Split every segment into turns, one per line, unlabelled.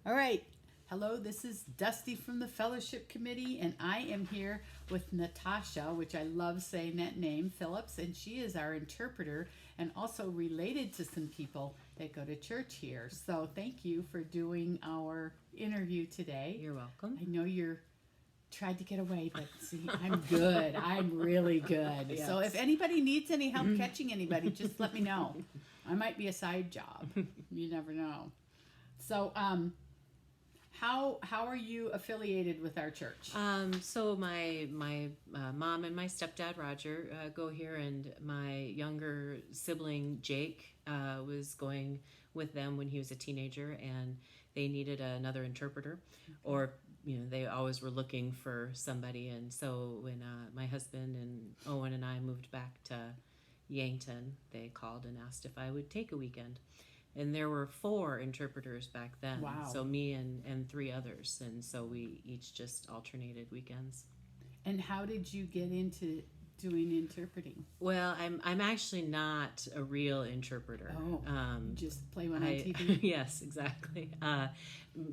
All right. Hello, this is Dusty from the Fellowship Committee, and I am here with Natasha, which I love saying that name, Phillips, and she is our interpreter and also related to some people that go to church here. So thank you for doing our interview today.
You're welcome.
I know you're tried to get away, but see, I'm good. I'm really good.
Yes.
So if anybody needs any help catching anybody, just let me know. I might be a side job. You never know. So, how are you affiliated with our church?
So my mom and my stepdad Roger go here, and my younger sibling Jake was going with them when he was a teenager, and they needed another interpreter, or they always were looking for somebody. And so when my husband and Owen and I moved back to Yankton, they called and asked if I would take a weekend. And there were 4 interpreters back then.
Wow.
So me and 3 others. And so we each just alternated weekends.
And how did you get into doing interpreting?
Well, I'm actually not a real interpreter.
Oh, you just play one on TV?
Yes, exactly.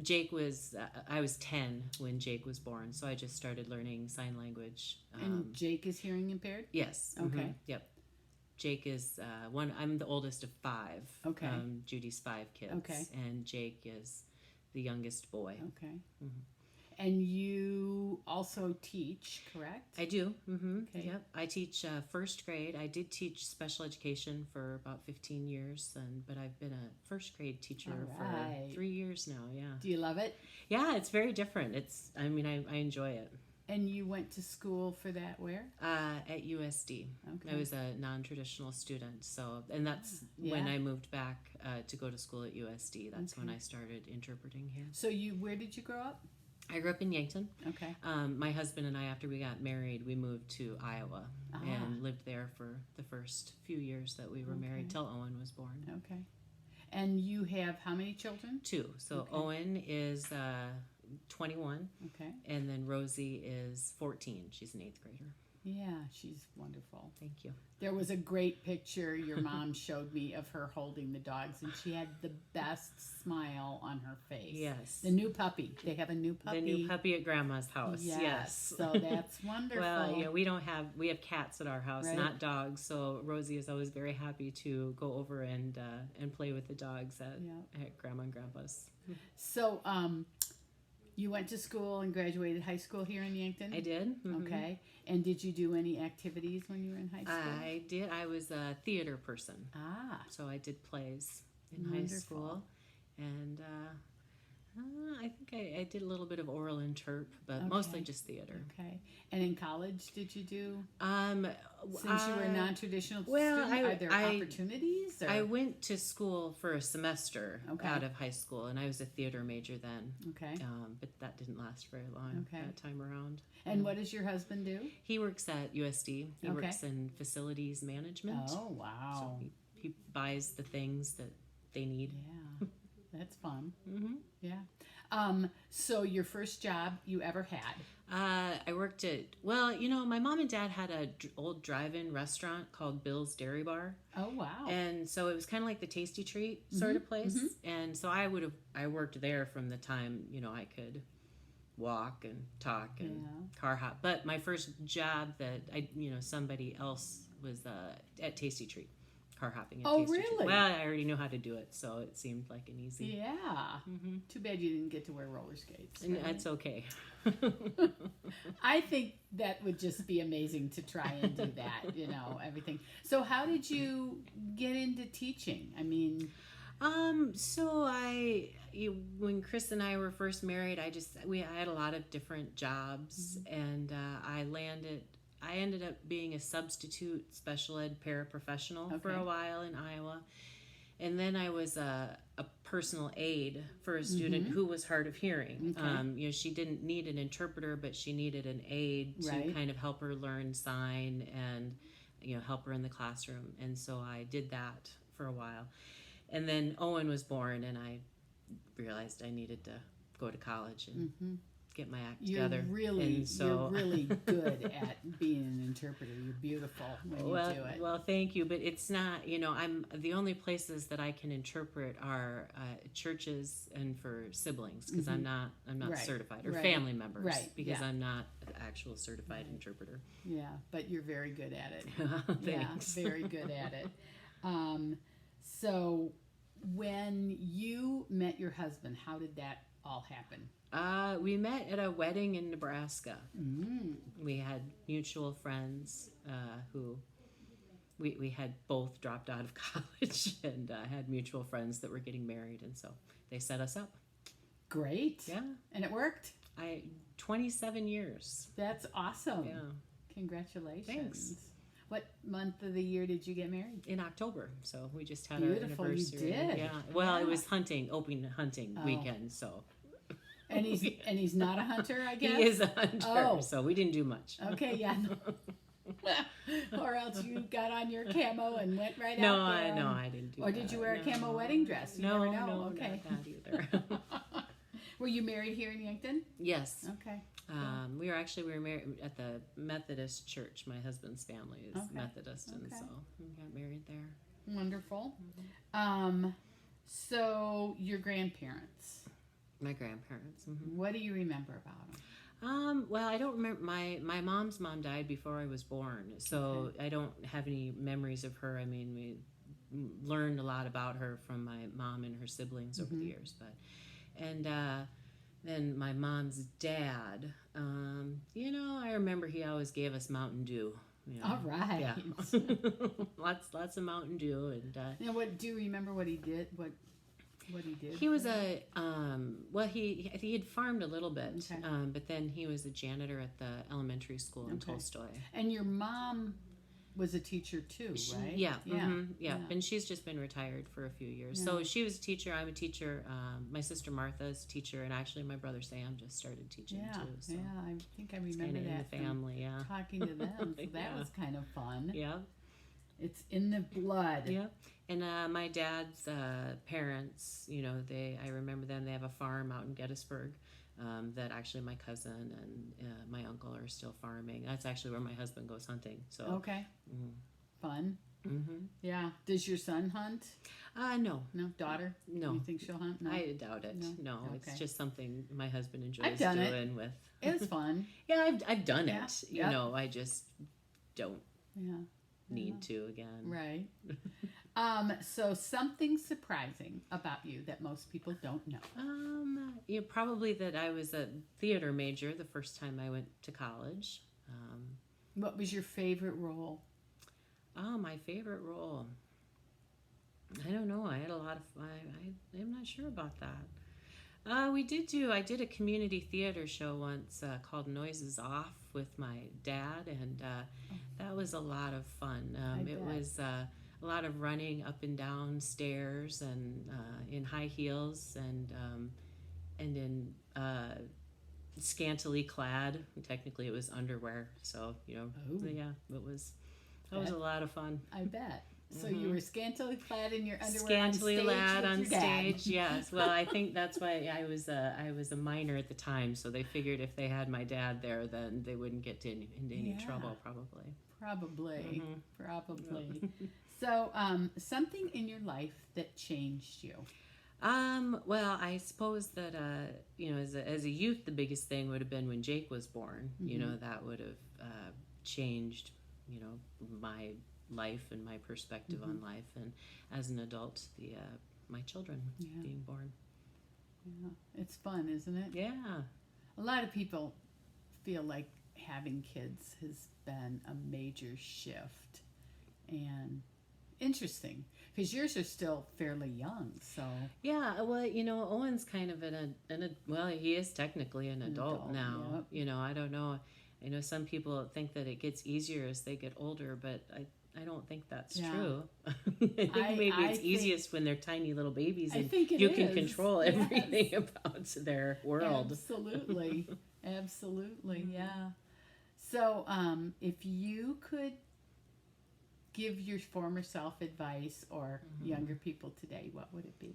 Jake was, I was 10 when Jake was born. So I just started learning sign language.
And Jake is hearing impaired?
Yes.
Okay.
Mm-hmm, yep. Jake is I'm the oldest of 5.
Okay.
Judy's 5 kids.
Okay.
And Jake is the youngest boy.
Okay.
Mm-hmm.
And you also teach, correct?
I do. Mm-hmm.
Okay.
Yep. I teach first grade. I did teach special education for about 15 years, but I've been a first grade teacher for 3 years now. Yeah.
Do you love it?
Yeah, it's very different. I enjoy it.
And you went to school for that where?
At USD.
Okay.
I was a non-traditional student, and that's when I moved back to go to school at USD. That's when I started interpreting here.
So where did you grow up?
I grew up in Yankton.
Okay.
My husband and I, after we got married, we moved to Iowa and lived there for the first few years that we were married till Owen was born.
Okay. And you have how many children?
2. So Owen is 21.
Okay.
And then Rosie is 14. She's an 8th grader.
Yeah, she's wonderful.
Thank you.
There was a great picture your mom showed me of her holding the dogs, and she had the best smile on her face.
Yes.
The new puppy. They have a new puppy.
The new puppy at Grandma's house. Yes.
So that's wonderful.
Well, we have cats at our house, not dogs. So Rosie is always very happy to go over and play with the dogs at Grandma and Grandpa's.
So, you went to school and graduated high school here in Yankton?
I did. Mm-hmm.
Okay. And did you do any activities when you were in high school?
I did. I was a theater person. So I did plays in high school. And I think I did a little bit of oral interp, but mostly just theater.
Okay. And in college, did you do?
Since
you were a non-traditional student, are there opportunities? Or?
I went to school for a semester out of high school, and I was a theater major then.
Okay.
But that didn't last very long that time around.
And what does your husband do?
He works at USD. He works in facilities management.
Oh, wow.
So he buys the things that they need.
Yeah. That's fun.
Mm-hmm.
Yeah. So your first job you ever had?
I worked at, my mom and dad had an old drive-in restaurant called Bill's Dairy Bar.
Oh, wow.
And so it was kind of like the Tasty Treat sort of place. Mm-hmm. And so I worked there from the time, I could walk and talk and car hop. But my first job that somebody else was at Tasty Treat. Car hopping at Tasty
really?
Treat. Well, I already knew how to do it, so it seemed like an easy.
Yeah. Mm-hmm. Too bad you didn't get to wear roller skates.
Right? That's okay.
I think that would just be amazing to try and do that, everything. So how did you get into teaching? I mean...
when Chris and I were first married, I had a lot of different jobs, and I ended up being a substitute special ed paraprofessional for a while in Iowa. And then I was a personal aid for a student who was hard of hearing. Okay. She didn't need an interpreter, but she needed an aid to kind of help her learn sign and, help her in the classroom. And so I did that for a while. And then Owen was born, and I realized I needed to go to college and get my act
You're
together.
really,
And so,
you're really good at being an interpreter. You're beautiful when you do it.
Well, thank you, but it's not. I'm the only places that I can interpret are churches and for siblings, because I'm not
Right,
certified, or
right,
family members,
right,
because
yeah.
I'm not an actual certified interpreter.
Yeah, but you're very good at it.
Thanks.
Yeah, very good at it. So when you met your husband, how did that all happen?
We met at a wedding in Nebraska.
Mm.
We had mutual friends who we had both dropped out of college and had mutual friends that were getting married, and so they set us up.
Great.
Yeah.
And it worked?
27 years.
That's awesome.
Yeah.
Congratulations.
Thanks.
What month of the year did you get married?
In October, so we just had
Beautiful,
our
you
anniversary.
did.
Yeah. Well,
Yeah.
it was open hunting weekend, so.
And he's not a hunter, I guess?
He is a hunter,
Oh.
so we didn't do much.
Okay, yeah. Or else you got on your camo and went right
No,
out there.
no, I didn't do
Or
that.
did you wear a
No.
camo wedding dress? You
No,
never know.
no,
Okay.
not that either.
Were you married here in Yankton?
Yes.
Okay.
We were married at the Methodist church. My husband's family is
Okay.
Methodist, and
Okay.
so we got married there.
Wonderful.
Mm-hmm.
So your grandparents,
My grandparents. Mm-hmm.
what do you remember about them?
Well, I don't remember. My mom's mom died before I was born, so I don't have any memories of her. I mean, we learned a lot about her from my mom and her siblings over the years, then my mom's dad, I remember he always gave us Mountain Dew.
All right.
Yeah. lots of Mountain Dew. And
Now, do you remember what he did? What he did?
he was he had farmed a little bit,
Okay.
but then he was a janitor at the elementary school in Tolstoy.
And your mom was a teacher too, right?
Yeah,
Yeah.
yeah. And she's just been retired for a few years.
Yeah.
So she was a teacher. I'm a teacher. My sister Martha's a teacher, and actually my brother Sam just started teaching
Yeah,
too. So
yeah. I think I
it's
remember
kind of in
that
the
from
family. Yeah,
talking to them. So that
Yeah.
was kind of fun.
yeah,
It's in the blood.
yeah. And my dad's parents, I remember them. They have a farm out in Gettysburg. That actually my cousin and my uncle are still farming. That's actually where my husband goes hunting. So
Okay. Fun.
Mm-hmm.
Yeah. Does your son hunt?
No,
No. Daughter?
no.
You think she'll hunt? No.
I doubt it.
No?
No,
Okay.
it's just something my husband enjoys
I've done it.
doing with.
It was fun.
Yeah, I've done
Yeah,
it.
yep.
I just don't
Yeah.
need to again.
Right. So something surprising about you that most people don't know.
Probably that I was a theater major the first time I went to college.
What was your favorite role?
My favorite role. I don't know. I had a lot of. I'm not sure about that. I did a community theater show once called Noises Off with my dad, and that was a lot of fun. It
bet.
was a lot of running up and down stairs and in high heels and in scantily clad. Technically, it was underwear, so yeah, it was. That was a lot of fun.
I bet. So you were scantily clad in your underwear
Scantily
on stage
clad
with
on
your dad.
stage, yes. Well, I think that's why I was a minor at the time, so they figured if they had my dad there, then they wouldn't get into any trouble, probably.
Probably. So, something in your life that changed you.
Well, I suppose that as a youth, the biggest thing would have been when Jake was born. That would have changed, my life and my perspective on life, and as an adult, my children being born.
Yeah, it's fun, isn't it?
Yeah.
A lot of people feel like having kids has been a major shift, and interesting because yours are still fairly young. So
yeah, well, Owen's kind of he is technically an adult now.
Yep.
I don't know. I know some people think that it gets easier as they get older, but I don't think that's true. I think maybe it's easiest when they're tiny little babies and you can control everything about their world.
Absolutely. Absolutely, yeah. So, if you could give your former self advice or younger people today, what would it be?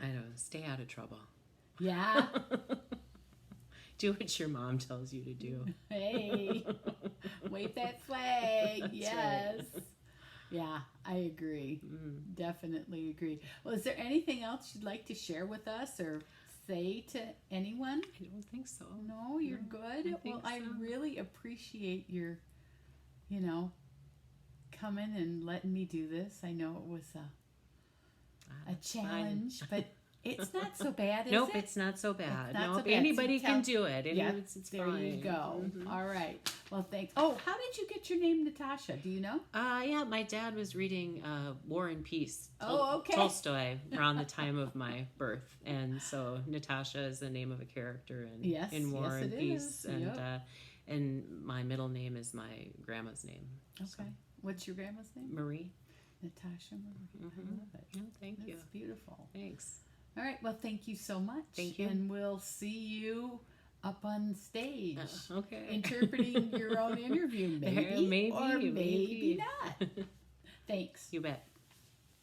I don't stay out of trouble.
Yeah.
Do what your mom tells you to do.
Hey, wave that flag.
That's
Yes.
right.
Yeah, I agree. Definitely agree. Well, is there anything else you'd like to share with us or say to anyone?
I don't think so.
No, you're
No,
good.
I think
I
so.
really appreciate your, you know, coming and letting me do this. I know it was a
That's fine.
challenge, but it's not so bad, is
Nope,
it?
it's not so bad.
It's not
Nope,
so bad.
anybody
So
can do it.
Yeah,
It's
there
fine.
you go.
Mhm.
All right. Well, thanks. Oh, how did you get your name, Natasha? Do you know?
Yeah, my dad was reading War and Peace,
Okay.
Tolstoy, around the time of my birth, and so Natasha is the name of a character in War and
it
Peace,
is.
and my middle name is my grandma's name.
Okay.
So,
What's your grandma's name?
Marie.
Natasha Marie. I love it.
Yeah, thank you.
That's beautiful.
Thanks.
All right. Well, thank you so much.
Thank you.
And we'll see you up on stage.
Okay.
Interpreting your own interview, maybe.
Maybe,
or maybe
maybe.
not. Thanks.
You bet.